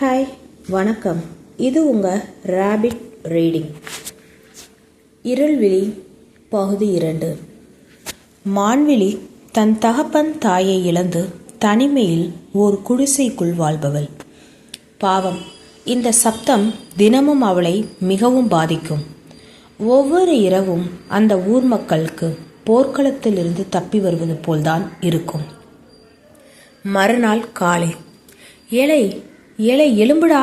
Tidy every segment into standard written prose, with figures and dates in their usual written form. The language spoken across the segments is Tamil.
ஹாய், வணக்கம். இது உங்கள் ராபிட் ரீடிங். இருள்விழி பகுதி 2. மான்விழி தன் தகப்பன் தாயை இழந்து தனிமையில் ஓர் குடிசைக்குள் வாழ்பவள். பாவம், இந்த சப்தம் தினமும் அவளை மிகவும் பாதிக்கும். ஒவ்வொரு இரவும் அந்த ஊர் மக்களுக்கு போர்க்களத்திலிருந்து தப்பி வருவது போல்தான் இருக்கும். மறுநாள் காலை, ஏழை ஏழை எலும்புடா,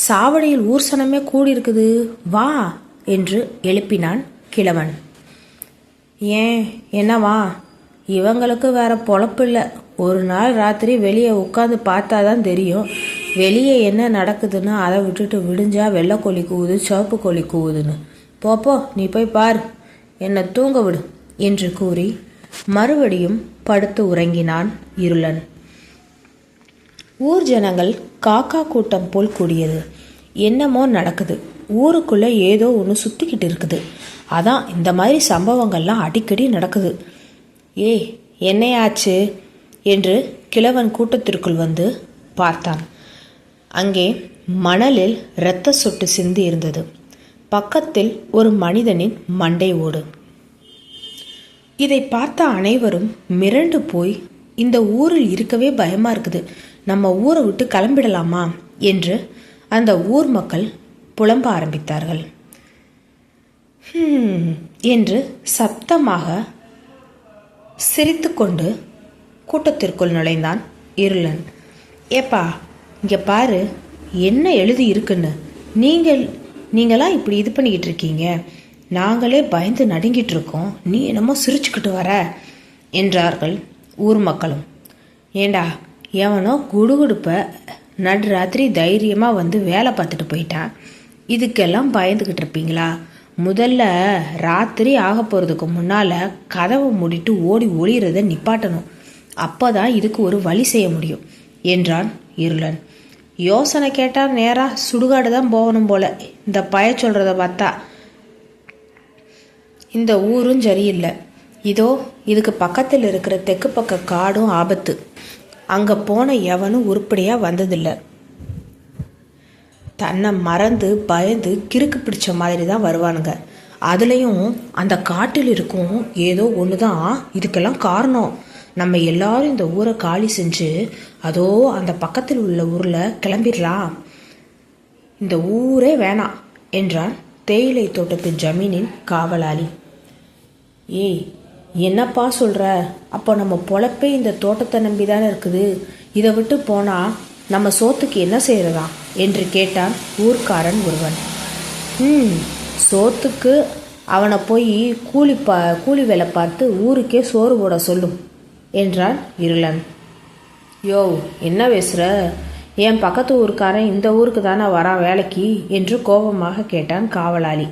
சாவடியில் ஊர் சனமே கூடியிருக்குது, வா என்று எழுப்பினான் கிழவன். ஏன், என்னவா? இவங்களுக்கு வேற பொழப்பு இல்லை. ஒரு நாள் ராத்திரி வெளியே உட்காந்து பார்த்தாதான் தெரியும் வெளியே என்ன நடக்குதுன்னு. அதை விட்டுட்டு விடிஞ்சா வெள்ளைக்கோழி கூவுது, சிவப்பு கோழி கூவுதுன்னு. போப்போ, நீ போய் பார், என்னை தூங்க விடு என்று கூறி மறுபடியும் படுத்து உறங்கினான் இருளன். ஊர் ஜனங்கள் காக்கா கூட்டம் போல் கூடியது. என்னமோ நடக்குது, ஊருக்குள்ளே ஏதோ ஒன்று சுற்றிக்கிட்டு இருக்குது. அதான் இந்த மாதிரி சம்பவங்கள்லாம் அடிக்கடி நடக்குது. ஏய், என்னையாச்சு என்று கிழவன் கூட்டத்திற்குள் வந்து பார்த்தான். அங்கே மணலில் இரத்த சொட்டு சிந்தி இருந்தது. பக்கத்தில் ஒரு மனிதனின் மண்டை ஓடு. இதை பார்த்த அனைவரும் மிரண்டு போய், இந்த ஊரில் இருக்கவே பயமா இருக்குது, நம்ம ஊரை விட்டு கிளம்பிடலாமா என்று அந்த ஊர் மக்கள் புலம்ப ஆரம்பித்தார்கள். என்று சத்தமாக சிரித்துக்கொண்டு கூட்டத்திற்குள் நுழைந்தான் இருளன். ஏப்பா, இங்கே பாரு, என்ன எழுதி இருக்குன்னு. நீங்களாம் இப்படி இது பண்ணிக்கிட்டு இருக்கீங்க, நாங்களே பயந்து நடுங்கிட்டு இருக்கோம், நீ என்னமோ சிரிச்சுக்கிட்டு வர என்றார்கள் ஊர் மக்களும். ஏண்டா, எவனோ குடுகுடுப்ப நடுராத்திரி தைரியமாக வந்து வேலை பார்த்துட்டு போயிட்டான், இதுக்கெல்லாம் பயந்துக்கிட்டு இருப்பீங்களா? முதல்ல ராத்திரி ஆக போகிறதுக்கு முன்னால் கதவை மூடிட்டு ஓடி ஒளிகிறத நிப்பாட்டணும். அப்போ தான் இதுக்கு ஒரு வழி செய்ய முடியும் என்றான் இருளன். யோசனை கேட்டால் நேராக சுடுகாடு தான் போகணும் போல. இந்த பய சொல்கிறத பார்த்தா இந்த ஊரும் சரியில்லை. இதோ இதுக்கு பக்கத்தில் இருக்கிற தெற்கு பக்க காடும் ஆபத்து. அங்கே போன எவனும் உருப்படியாக வந்ததில்லை. தன்னை மறந்து பயந்து கிறுக்கு பிடிச்ச மாதிரி தான் வருவானுங்க. அதுலேயும் அந்த காட்டில் இருக்கும் ஏதோ ஒன்று தான் இதுக்கெல்லாம் காரணம். நம்ம எல்லாரும் இந்த ஊரை காலி செஞ்சு அதோ அந்த பக்கத்தில் உள்ள ஊரில் கிளம்பிடலாம். இந்த ஊரே வேணாம் என்றான் தேயிலை தோட்டத்து ஜமீனின் காவலாளி. ஏய், என்னப்பா சொல்கிற? அப்போ நம்ம பொழப்பே இந்த தோட்டத்தை நம்பி தானே இருக்குது. இதை விட்டு போனால் நம்ம சோத்துக்கு என்ன செய்கிறதா என்று கேட்டான் ஊர்க்காரன் ஒருவன். சோத்துக்கு அவனை போய் கூலி வேலை பார்த்து ஊருக்கே சோறு போட சொல்லும் என்றான் இருளன். யோ, என்ன பேசுகிற? என் பக்கத்து ஊருக்காரன் இந்த ஊருக்கு தானே வரான் வேலைக்கு என்று கோபமாக கேட்டான் காவலாளி.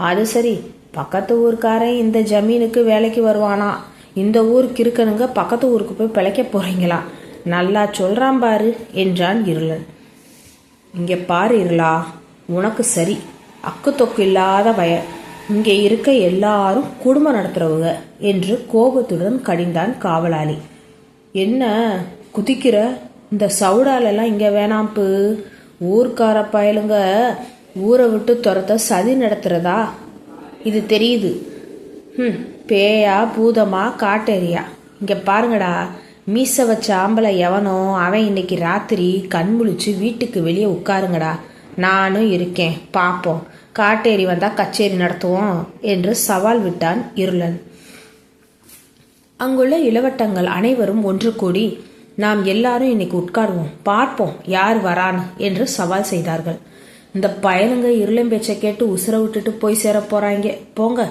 அது சரி, பக்கத்து ஊருக்காரன் இந்த ஜமீனுக்கு வேலைக்கு வருவானா? இந்த ஊருக்கு இருக்கணுங்க பக்கத்து ஊருக்கு போய் பிழைக்க போகிறீங்களா? நல்லா சொல்கிறான் பாரு என்றான் இருளன். இங்கே பாரு இருளா, உனக்கு சரி அக்கு தொக்கு இல்லாத இங்கே இருக்க எல்லாரும் குடும்பம் நடத்துகிறவங்க என்று கோபத்துடன் கடிந்தான் காவலாளி. என்ன குதிக்கிற? இந்த சவுடாலெல்லாம் இங்கே வேணாம்ப்பு. ஊர்க்கார பயலுங்க ஊரை விட்டு துரத்த சதி நடத்துகிறதா இது தெரியுது. பேயா பூதமா காட்டேரியா? இங்கே பாருங்கடா, மீச வச்ச ஆம்பளை எவனோ அவன் இன்னைக்கு ராத்திரி கண் முழிச்சு வீட்டுக்கு வெளியே உட்காருங்கடா, நானும் இருக்கேன், பார்ப்போம், காட்டேரி வந்தால் கச்சேரி நடத்துவோம் என்று சவால் விட்டான் இருளன். அங்குள்ள இளவட்டங்கள் அனைவரும் ஒன்று கூடி, நாம் எல்லாரும் இன்னைக்கு உட்காருவோம், பார்ப்போம் யார் வரான் என்று சவால் செய்தார்கள். இந்த பயலுங்க இருளம் பேச்சை கேட்டு உசுர விட்டுட்டு போய் சேர போறாங்க, போங்க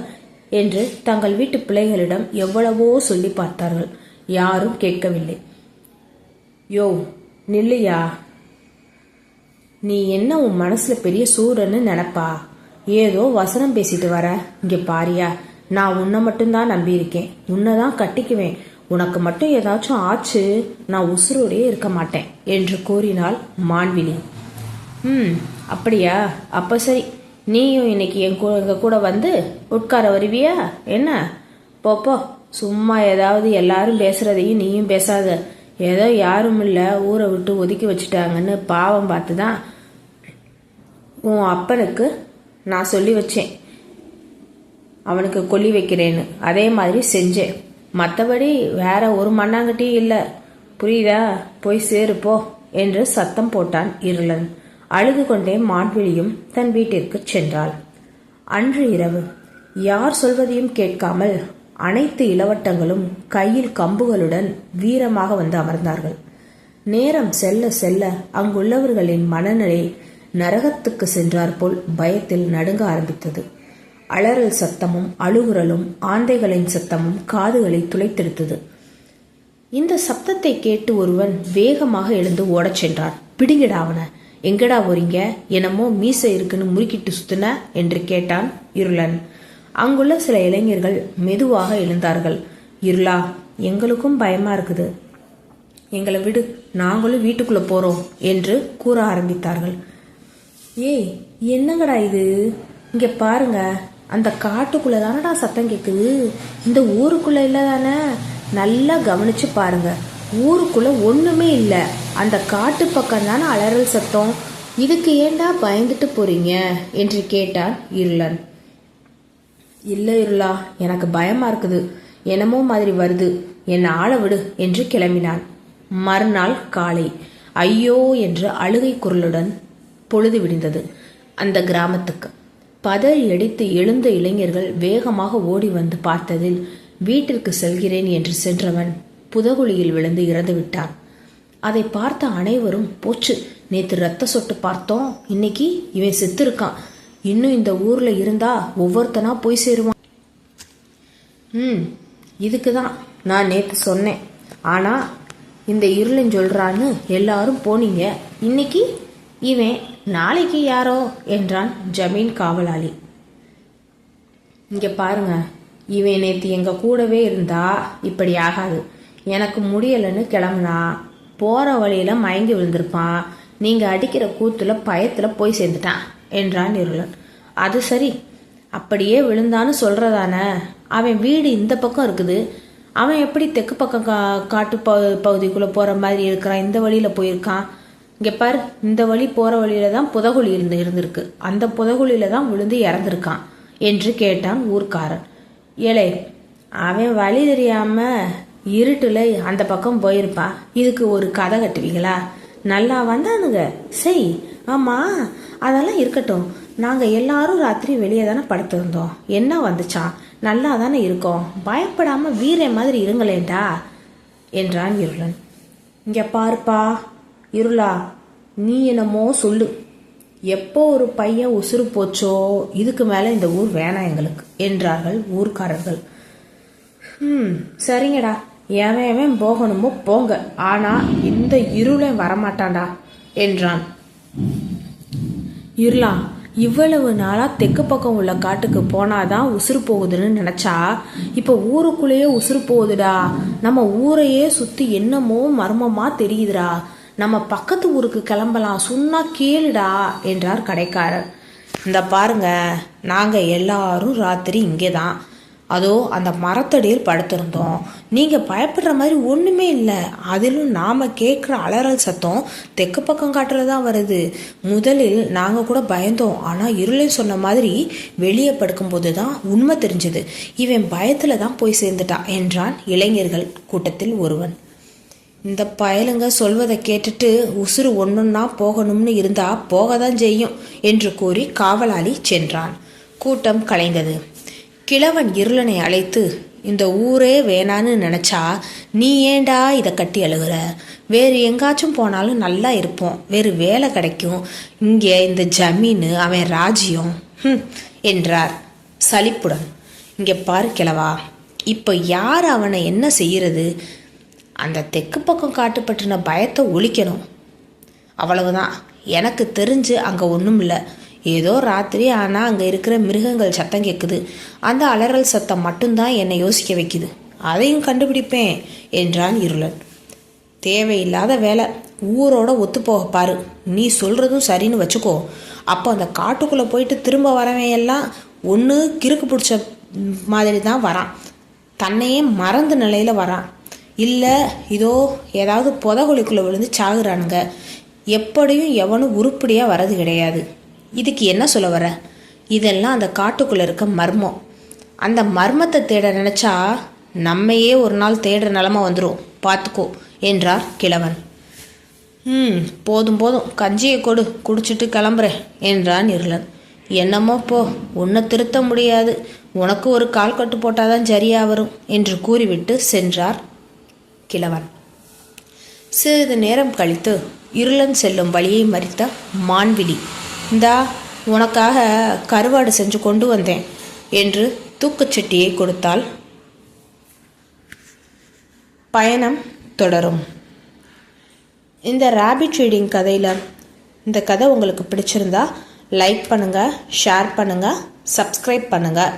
என்று தங்கள் வீட்டு பிள்ளைகளிடம் எவ்வளவோ சொல்லி பார்த்தார்கள். யாரும் கேட்கவில்லை. யோ, நில்லையா, நீ என்ன உன் மனசுல பெரிய சூரன்னு நினைப்பா? ஏதோ வசனம் பேசிட்டு வர. இங்க பாரியா, நான் உன்னை மட்டும்தான் நம்பியிருக்கேன், உன்னை தான் கட்டிக்குவேன். உனக்கு மட்டும் ஏதாச்சும் ஆச்சு, நான் உசுரோடையே இருக்க மாட்டேன் என்று கூறினாள் மான்விழி. அப்படியா? அப்போ சரி, நீயும் இன்னைக்கு எங்கள் கூட வந்து உட்கார வருவியா என்ன? போப்போ, சும்மா ஏதாவது எல்லாரும் பேசுகிறதையும் நீயும் பேசாத. ஏதோ யாரும் இல்லை, ஊரை விட்டு ஒதுக்கி வச்சுட்டாங்கன்னு பாவம் பார்த்து தான் உன் அப்பனுக்கு நான் சொல்லி வச்சேன், அவனுக்கு கொல்லி வைக்கிறேன்னு. அதே மாதிரி செஞ்சேன். மற்றபடி வேற ஒரு மண்ணாங்கட்டியும் இல்லை. புரியுதா? போய் சேருப்போ என்று சத்தம் போட்டான் இருளன். அழுது கொண்டே மான்விழியும் தன் வீட்டிற்கு சென்றாள். அன்று இரவு யார் சொல்வதையும் கேட்காமல் அனைத்து இளவட்டங்களும் கையில் கம்புகளுடன் வீரமாக வந்து அமர்ந்தார்கள். நேரம் செல்ல செல்ல அங்குள்ளவர்களின் மனநிலை நரகத்துக்கு சென்றார் போல் பயத்தில் நடுங்க ஆரம்பித்தது. அலறல் சத்தமும் அழுகுரலும் ஆந்தைகளின் சத்தமும் காதுகளை துளைத்தெடுத்தது. இந்த சப்தத்தை கேட்டு ஒருவன் வேகமாக எழுந்து ஓடச் சென்றான். பிடிங்கடா அவனை, எங்கடா போறீங்க, என்னமோ மீசை இருக்குன்னு முறுக்கிட்டு சுத்தின என்று கேட்டான் இருளன். அங்குள்ள சில இளைஞர்கள் மெதுவாக எழுந்தார்கள். இருளா, எங்களுக்கும் பயமா இருக்குது, எங்களை விடு, நாங்களும் வீட்டுக்குள்ள போறோம் என்று கூற ஆரம்பித்தார்கள். ஏய், என்னங்கடா இது, இங்க பாருங்க, அந்த காட்டுக்குள்ள தானடா சத்தம் கேக்குது, இந்த ஊருக்குள்ள இல்ல தானே? நல்லா கவனிச்சு பாருங்க, ஊருக்குள்ள ஒண்ணுமே இல்லை, அந்த காட்டு பக்கம் தானே அலறல் சத்தம், இதுக்கு ஏண்டா பயந்துட்டு போறீங்க என்று கேட்டான் இருளன். இல்லை இருளா, எனக்கு பயமா இருக்குது, என்னமோ மாதிரி வருது, என்னை ஆள விடு என்று கிளம்பினான். மறுநாள் காலை ஐயோ என்று அழுகை குரலுடன் பொழுது விடிந்தது. அந்த கிராமத்துக்கு பதறி அடித்து எழுந்த இளைஞர்கள் வேகமாக ஓடி வந்து பார்த்ததில் வீட்டிற்கு செல்கிறேன் என்று சென்றவன் புதகுழியில் விழுந்து இறந்து விட்டான். அதை பார்த்த அனைவரும், போச்சு, நேத்து ரத்த சொட்டு பார்த்தோம், இன்னைக்கு இவன் செத்து இருக்கான், இன்னும் இந்த ஊர்ல இருந்தா ஒவ்வொருத்தனா போய் சேருவான். இதுக்குதான் நான் நேத்து சொன்னேன், ஆனா இந்த இருளன் சொல்றான்னு எல்லாரும் போனீங்க, இன்னைக்கு இவன், நாளைக்கு யாரோ என்றான் ஜமீன் காவலாளி. இங்க பாருங்க, இவன் நேற்று எங்க கூடவே இருந்தா இப்படி ஆகாது, எனக்கு முடியலன்னு கிளம்புனா போற வழியில மயங்கி விழுந்திருப்பான், நீங்க அடிக்கிற கூத்துல பயத்துல போய் சேர்ந்துட்டான் என்றான் இருளன். அது சரி, அப்படியே விழுந்தான்னு சொல்றதானே, அவன் வீடு இந்த பக்கம் இருக்குது, அவன் எப்படி தெற்கு பக்கம் காட்டு பகுதிக்குள்ள போற மாதிரி இருக்கிறான், இந்த வழியில போயிருக்கான், இங்க பாரு, இந்த வழி போற வழியில தான் புதகுழி இருந்திருக்கு, அந்த புதகுழியில தான் விழுந்து இறந்திருக்கான் என்று கேட்டான் ஊர்க்காரன். ஏலே, அவன் வழி தெரியாம இருட்டுல அந்த பக்கம் போயிருப்பா, இதுக்கு ஒரு கதை கட்டுவீங்களா? நல்லா வந்தானுங்க, செய். ஆமா, அதெல்லாம் இருக்கட்டும், நாங்க எல்லாரும் ராத்திரி வெளியே தானே படுத்திருந்தோம், என்ன வந்துச்சான், நல்லா தானே இருக்கோம், பயப்படாம வீரே மாதிரி இருங்களேண்டா என்றான் இருளன். இங்க பாருப்பா இருளா, நீ என்னமோ சொல்லு, எப்போ ஒரு பையன் உசுறு போச்சோ இதுக்கு மேல இந்த ஊர் வேணாம் எங்களுக்கு என்றார்கள் ஊர்க்காரர்கள். சரிங்கடா, எவன் போகணுமோ போங்க, ஆனா இந்த இருளன் வரமாட்டான்டா என்றான். இருளா, இவ்வளவு நாளா தெற்கு பக்கம் உள்ள காட்டுக்கு போனாதான் உசுறு போகுதுன்னு நினைச்சா இப்ப ஊருக்குள்ளேயே உசுறு போகுதுடா, நம்ம ஊரையே சுத்தி என்னமோ மர்மமா தெரியுதுடா, நம்ம பக்கத்து ஊருக்கு கிளம்பலாம், சொன்னா கேளுடா என்றார் கடைக்காரர். இந்த பாருங்க, நாங்க எல்லாரும் ராத்திரி இங்கே தான், அதோ அந்த மரத்தடியில் படுத்திருந்தோம், நீங்க பயப்படுற மாதிரி ஒண்ணுமே இல்லை, அதிலும் நாம கேட்குற அலறல் சத்தம் தெற்கு பக்கம் காட்டுல தான் வருது. முதலில் நாங்க கூட பயந்தோம், ஆனா இருளை சொன்ன மாதிரி வெளியே படுக்கும்போது தான் உண்மை தெரிஞ்சது, இவன் பயத்துல தான் போய் சேர்ந்துட்டான் என்றான் இளைஞர்கள் கூட்டத்தில் ஒருவன். இந்த பயலுங்க சொல்வதை கேட்டுட்டு உசுறு ஒன்றுன்னா போகணும்னு இருந்தா போகதான் செய்யும் என்று கூறி காவலாளி சென்றான். கூட்டம் கலைந்தது. கிழவன் இருளனை அழைத்து, இந்த ஊரே வேணான்னு நினைச்சா நீ ஏண்டா இதை கட்டி அழுகிற, வேறு எங்காச்சும் போனாலும் நல்லா இருப்போம், வேறு வேலை கிடைக்கும், இங்கே இந்த ஜமீனு அவன் ராஜ்யம் என்றார் சலிப்புடன். இங்கே பாரு கிழவா, இப்போ யார் அவனை என்ன செய்யறது, அந்த தெற்கு பக்கம் காட்டுப்பட்டுன பயத்தை ஒழிக்கணும், அவ்வளவுதான். எனக்கு தெரிஞ்சு அங்கே ஒன்றும் இல்லை, ஏதோ ராத்திரி ஆனால் அங்கே இருக்கிற மிருகங்கள் சத்தம் கேட்குது, அந்த அலறல் சத்தம் மட்டும்தான் என்னை யோசிக்க வைக்குது, அதையும் கண்டுபிடிப்பேன் என்றான் இருளன். தேவையில்லாத வேலை, ஊரோட ஒத்து போக பாரு, நீ சொல்கிறதும் சரின்னு வச்சுக்கோ, அப்போ அந்த காட்டுக்குள்ளே போயிட்டு திரும்ப வரவன் எல்லாம் ஒன்று கிறுக்கு பிடிச்ச மாதிரி தான் வரான், தன்னையே மறந்த நிலையில் வரான், இல்லை இதோ ஏதாவது புதகுழிக்குள்ளே விழுந்து சாகுறானுங்க, எப்படியும் எவனும் உருப்படியாக வர்றது கிடையாது. இதுக்கு என்ன சொல்ல வர? இதெல்லாம் அந்த காட்டுக்குள்ளே இருக்க மர்மம். அந்த மர்மத்தை தேட நினச்சா நம்மையே ஒரு நாள் தேடுற நிலமை வந்துடும், பார்த்துக்கோ என்றார் கிழவன். போதும் போதும், கஞ்சியை கொடு, குடிச்சிட்டு கிளம்புறேன் என்றான் இருளன். என்னமோ போ, உன்னை திருத்த முடியாது, உனக்கு ஒரு கால் கட்டு போட்டாதான் சரியா வரும் என்று கூறிவிட்டு சென்றார் கிழவன். சிறிது நேரம் கழித்து இருளன் செல்லும் வழியை மறித்த மான்விழி, இந்தா உனக்காக கருவாடு செஞ்சு கொண்டு வந்தேன் என்று தூக்குச்சட்டியை கொடுத்தாள். பயணம் தொடரும். இந்த ராபிட் ரீடிங் கதையில் இந்த கதை உங்களுக்கு பிடிச்சிருந்தா லைக் பண்ணுங்கள், ஷேர் பண்ணுங்கள், சப்ஸ்கிரைப் பண்ணுங்கள்,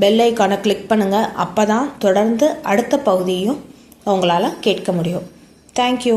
பெல் ஐக்கானை கிளிக் பண்ணுங்கள். அப்போ தான் தொடர்ந்து அடுத்த பகுதியும் உங்களால் கேட்க முடியும். தேங்க்யூ.